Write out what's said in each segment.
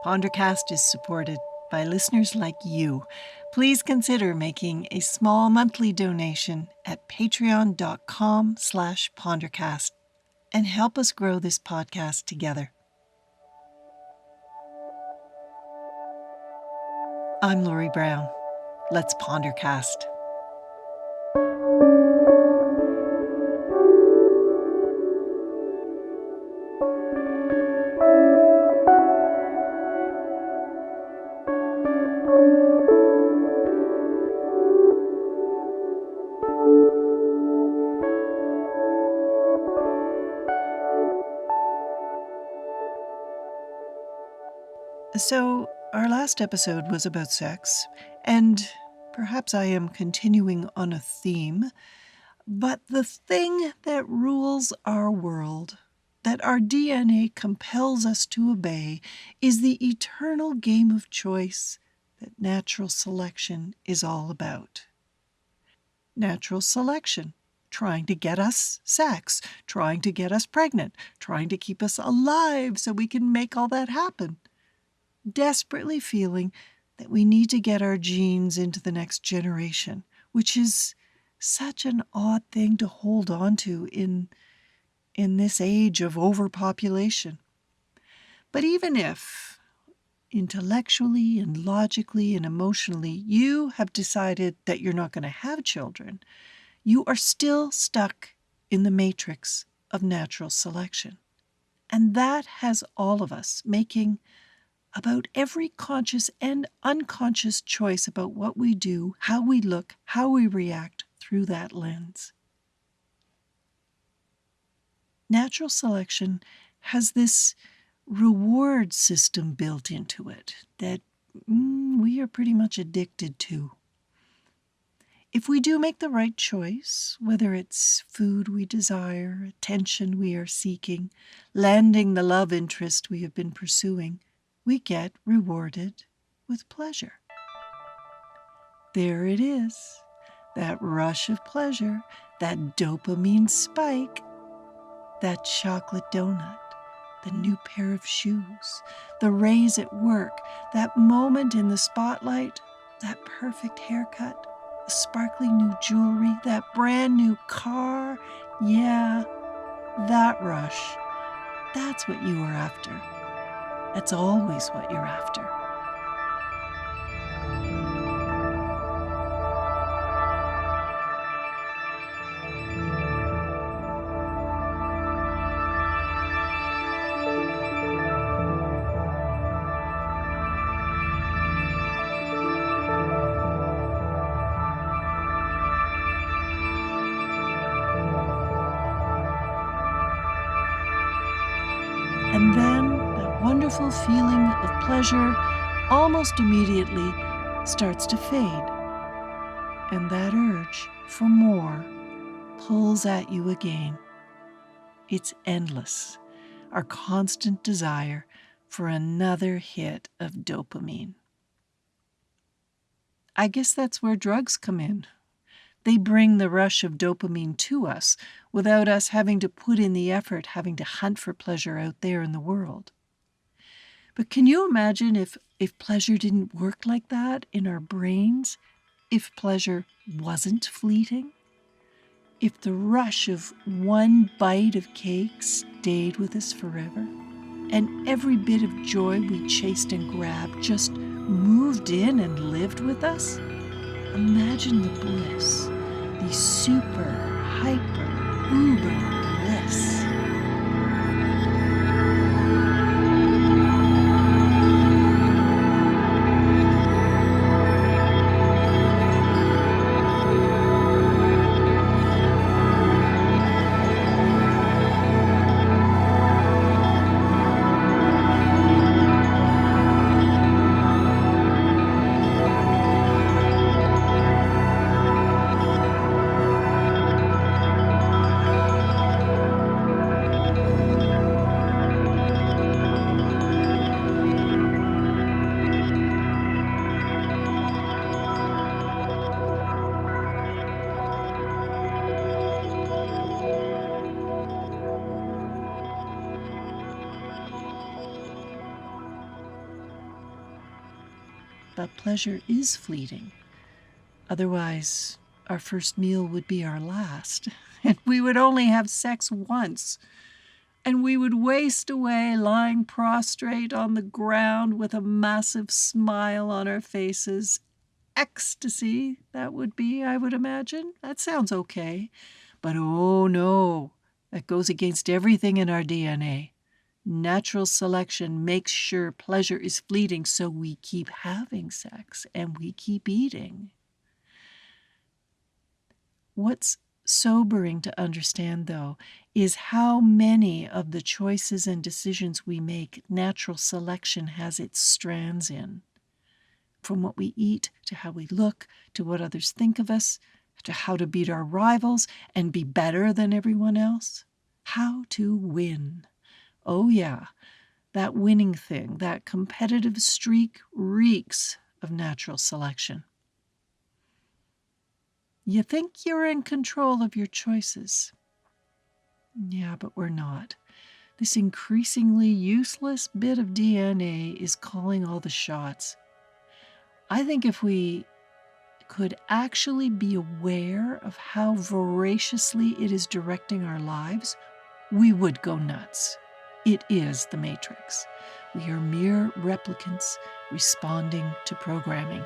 Pondercast is supported by listeners like you. Please consider making a small monthly donation at patreon.com/pondercast and help us grow this podcast together. I'm Lori Brown. Let's Pondercast. So, our last episode was about sex, and perhaps I am continuing on a theme, but the thing that rules our world, that our DNA compels us to obey, is the eternal game of choice that natural selection is all about. Natural selection, trying to get us sex, trying to get us pregnant, trying to keep us alive so we can make all that happen. Desperately feeling that we need to get our genes into the next generation, which is such an odd thing to hold on to in this age of overpopulation. But even if, intellectually and logically and emotionally, you have decided that you're not going to have children, you are still stuck in the matrix of natural selection. And that has all of us making about every conscious and unconscious choice about what we do, how we look, how we react through that lens. Natural selection has this reward system built into it that we are pretty much addicted to. If we do make the right choice, whether it's food we desire, attention we are seeking, landing the love interest we have been pursuing, we get rewarded with pleasure. There it is, that rush of pleasure, that dopamine spike, that chocolate donut, the new pair of shoes, the raise at work, that moment in the spotlight, that perfect haircut, the sparkling new jewelry, that brand new car. Yeah, that rush. That's what you are after. That's always what you're after. And then that wonderful feeling of pleasure almost immediately starts to fade. And that urge for more pulls at you again. It's endless, our constant desire for another hit of dopamine. I guess that's where drugs come in. They bring the rush of dopamine to us without us having to put in the effort, having to hunt for pleasure out there in the world. But can you imagine if pleasure didn't work like that in our brains? If pleasure wasn't fleeting? If the rush of one bite of cake stayed with us forever? And every bit of joy we chased and grabbed just moved in and lived with us? Imagine the bliss, the super, hyper, uber bliss. but pleasure is fleeting. Otherwise, our first meal would be our last, and we would only have sex once. And we would waste away lying prostrate on the ground with a massive smile on our faces. Ecstasy, that would be, I would imagine. That sounds okay. But oh no, that goes against everything in our DNA. Natural selection makes sure pleasure is fleeting, so we keep having sex and we keep eating. What's sobering to understand, though, is how many of the choices and decisions we make, natural selection has its strands in. From what we eat, to how we look, to what others think of us, to how to beat our rivals and be better than everyone else. How to win. Oh yeah, that winning thing, that competitive streak reeks of natural selection. You think you're in control of your choices. Yeah, but we're not. This increasingly useless bit of DNA is calling all the shots. I think if we could actually be aware of how voraciously it is directing our lives, we would go nuts. It is the Matrix. We are mere replicants responding to programming.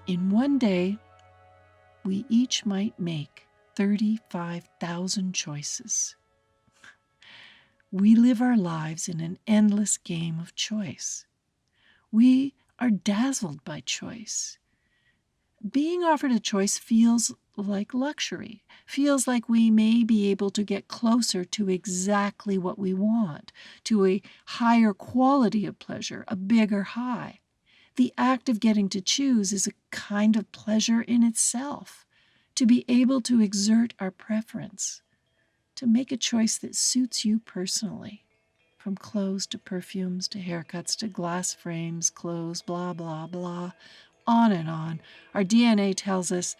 In one day, we each might make 35,000 choices. We live our lives in an endless game of choice. We are dazzled by choice. Being offered a choice feels like luxury, feels like we may be able to get closer to exactly what we want, to a higher quality of pleasure, a bigger high. The act of getting to choose is a kind of pleasure in itself, to be able to exert our preference, to make a choice that suits you personally, from clothes to perfumes to haircuts to glass frames, clothes, blah, blah, blah, on and on. Our DNA tells us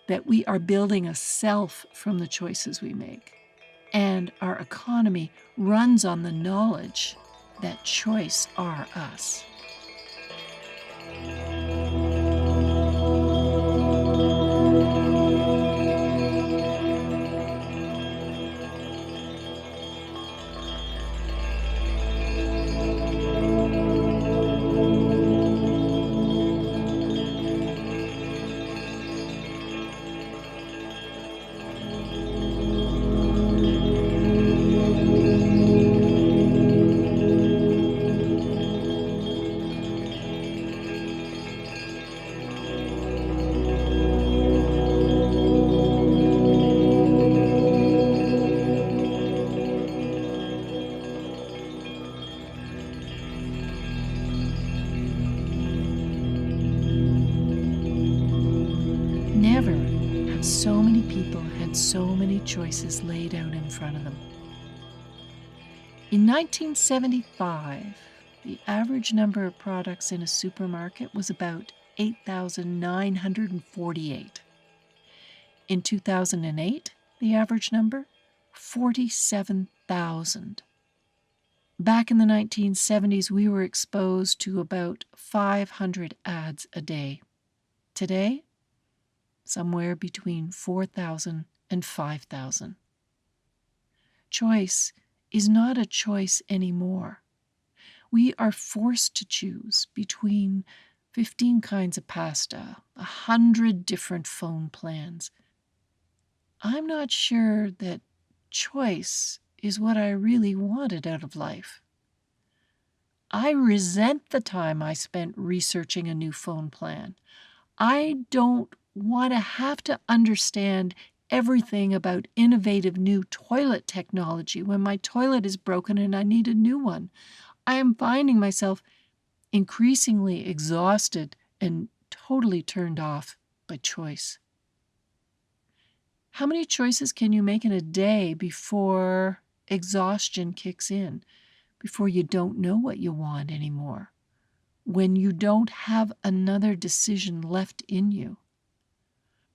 that we are building a self from the choices we make, and our economy runs on the knowledge that choice are us. Never have so many people had so many choices laid out in front of them. In 1975, the average number of products in a supermarket was about 8,948. In 2008, the average number, 47,000. Back in the 1970s, we were exposed to about 500 ads a day. Today, somewhere between 4,000 and 5,000. Choice is not a choice anymore. We are forced to choose between 15 kinds of pasta, 100 different phone plans. I'm not sure that choice is what I really wanted out of life. I resent the time I spent researching a new phone plan. I don't want to have to understand everything about innovative new toilet technology when my toilet is broken and I need a new one. I am finding myself increasingly exhausted and totally turned off by choice. How many choices can you make in a day before exhaustion kicks in, before you don't know what you want anymore, when you don't have another decision left in you?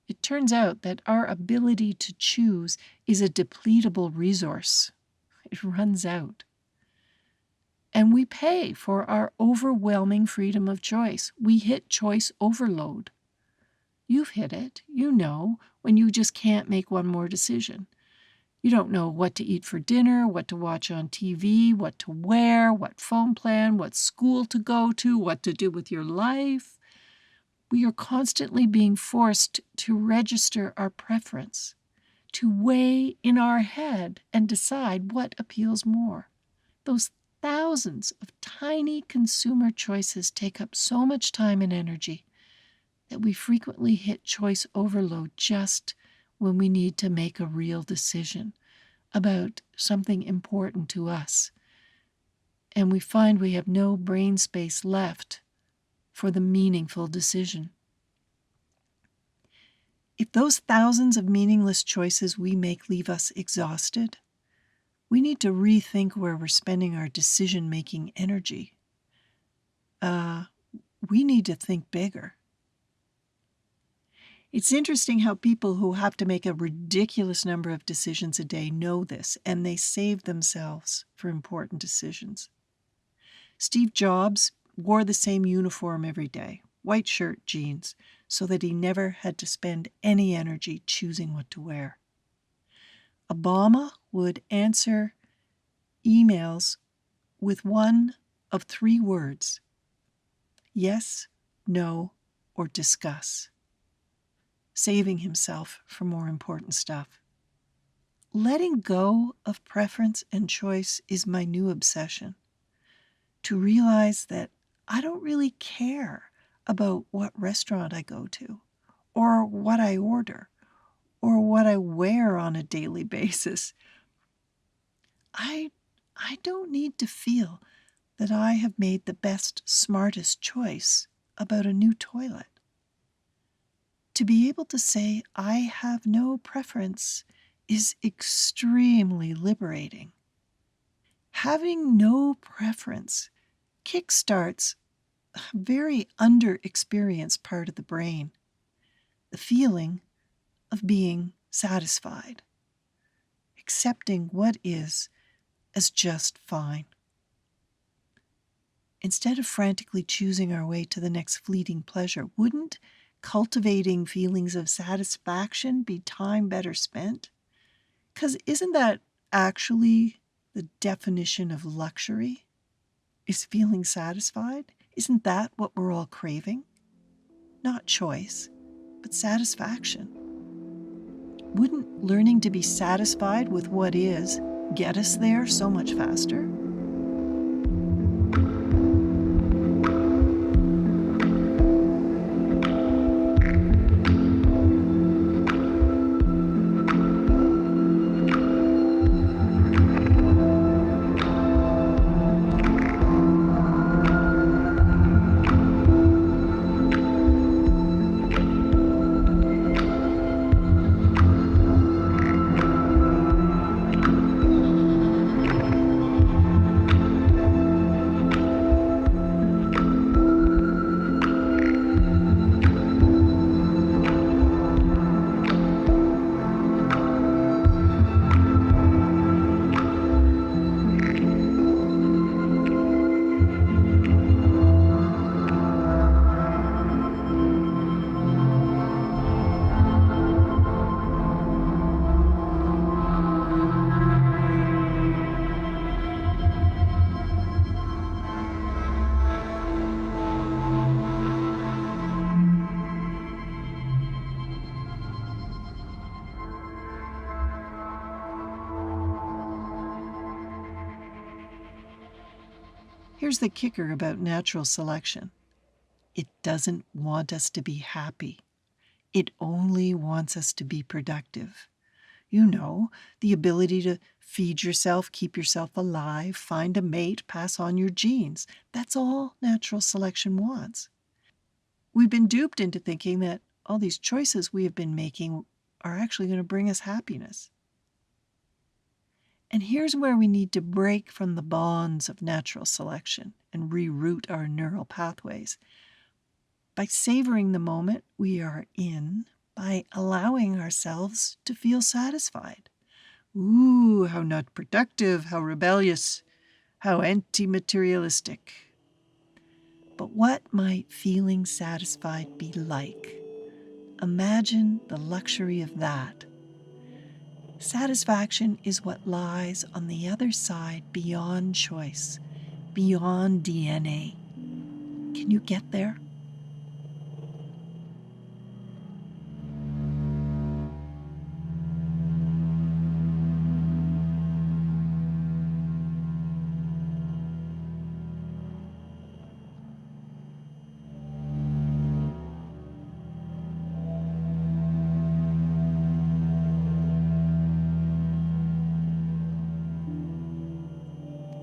It turns out that our ability to choose is a depletable resource. It runs out. And we pay for our overwhelming freedom of choice. We hit choice overload. You've hit it. You know when you just can't make one more decision. You don't know what to eat for dinner, what to watch on TV, what to wear, what phone plan, what school to go to, what to do with your life. We are constantly being forced to register our preference, to weigh in our head and decide what appeals more. Those thousands of tiny consumer choices take up so much time and energy that we frequently hit choice overload just when we need to make a real decision about something important to us. And we find we have no brain space left for the meaningful decision. If those thousands of meaningless choices we make leave us exhausted, we need to rethink where we're spending our decision-making energy. We need to think bigger. It's interesting how people who have to make a ridiculous number of decisions a day know this, and they save themselves for important decisions. Steve Jobs wore the same uniform every day, white shirt, jeans, so that he never had to spend any energy choosing what to wear. Obama would answer emails with one of 3 words: yes, no, or discuss, saving himself for more important stuff. Letting go of preference and choice is my new obsession. To realize that I don't really care about what restaurant I go to, or what I order, or what I wear on a daily basis. I don't need to feel that I have made the best, smartest choice about a new toilet. To be able to say I have no preference is extremely liberating. Having no preference kickstarts a very underexperienced part of the brain, the feeling of being satisfied, accepting what is as just fine. Instead of frantically choosing our way to the next fleeting pleasure, wouldn't cultivating feelings of satisfaction be time better spent? Because isn't that actually the definition of luxury? Is feeling satisfied? Isn't that what we're all craving? Not choice, but satisfaction. Wouldn't learning to be satisfied with what is get us there so much faster? Here's the kicker about natural selection. It doesn't want us to be happy. It only wants us to be productive. You know, the ability to feed yourself, keep yourself alive, find a mate, pass on your genes. That's all natural selection wants. We've been duped into thinking that all these choices we have been making are actually going to bring us happiness. And here's where we need to break from the bonds of natural selection and reroute our neural pathways. By savoring the moment we are in, by allowing ourselves to feel satisfied. Ooh, how not productive, how rebellious, how anti-materialistic. But what might feeling satisfied be like? Imagine the luxury of that. Satisfaction is what lies on the other side beyond choice, beyond DNA. Can you get there?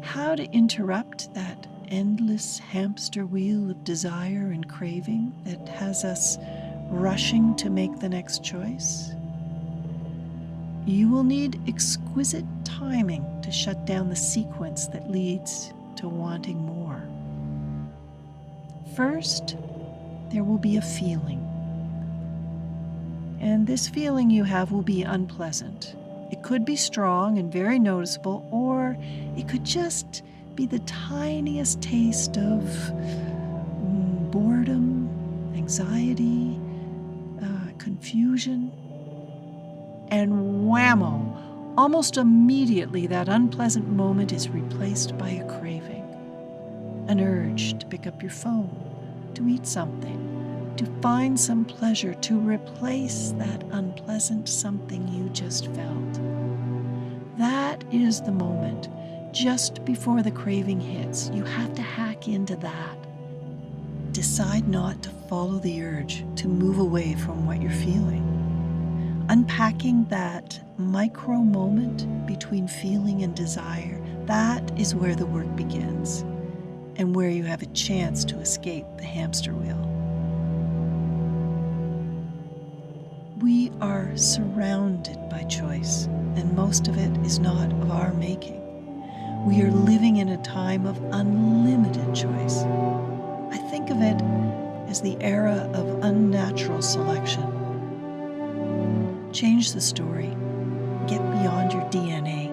How to interrupt that endless hamster wheel of desire and craving that has us rushing to make the next choice? You will need exquisite timing to shut down the sequence that leads to wanting more. First, there will be a feeling. And this feeling you have will be unpleasant. It could be strong and very noticeable, or it could just be the tiniest taste of boredom, anxiety, confusion. And whammo, almost immediately that unpleasant moment is replaced by a craving. An urge to pick up your phone, to eat something, to find some pleasure, to replace that unpleasant something you just felt. That is the moment, just before the craving hits. You have to hack into that. Decide not to follow the urge to move away from what you're feeling. Unpacking that micro moment between feeling and desire, that is where the work begins, and where you have a chance to escape the hamster wheel. We are surrounded by choice, and most of it is not of our making. We are living in a time of unlimited choice. I think of it as the era of unnatural selection. Change the story. Get beyond your DNA.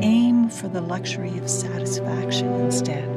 Aim for the luxury of satisfaction instead.